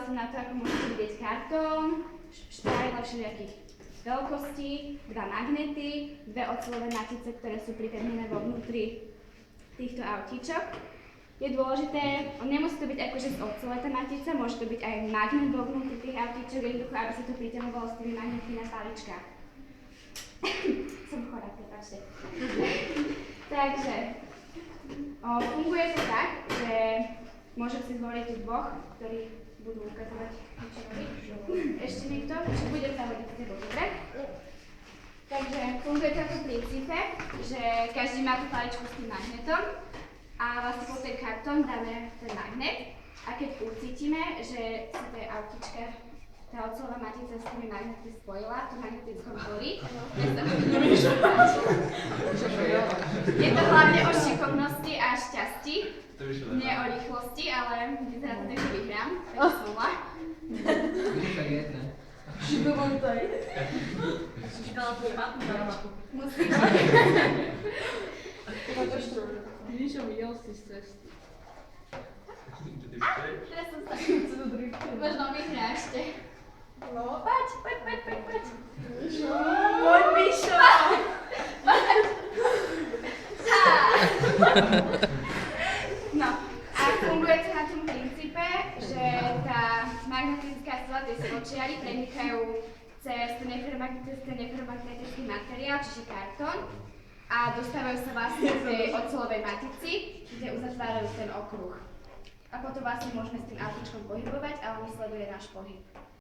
som na to, ako môžete vidieť kartón, špajle všelijakých veľkostí, 2 magnety, 2 oceľové matice, ktoré sú pripevnené vo vnútri týchto autíčok. Je dôležité, nemusí to byť akože z ocele tá matica, môže to byť aj magnet vo vnútri tých autíčok, jednoducho, aby sa to priťahovalo s tými magnetmi na paličkách. Som chorá, prepáčte. Takže, funguje to tak, že môžem si zvoliť tu 2, ktorí budú ukazovať niečo robiť. Ešte niekto? Či budem zavodiť s tebou, dobre? Takže funguje to ako v princípe, že každý má tú paličku s tým magnetom a vlastne po ten kartón dáme ten magnet a keď ucítime, že sa tá autička, tá oceľová matica s tými magnetmi spojila v tom magnetickom poli, je to hlavne o šikovnosti a šťastí, nie o rýchlosti, ale vyzerá to tak, že vyhrám, takže smolá. Šikovontaj. Musíš. Vidíš, ho videl si z cesty. Teraz som sa... Možno vyhrášte. No, poď. Poď, Mišo! No, a funguje to na tom princípe, že tá magnetická sila, tie siločiary prenikajú cez ten neferromagnetický materiál, čiže kartón, a dostávajú sa vlastne v tej oceľovej matici, kde uzatvárajú ten okruh. A potom vlastne môžeme s tým autičkom pohybovať, ale on sleduje náš pohyb.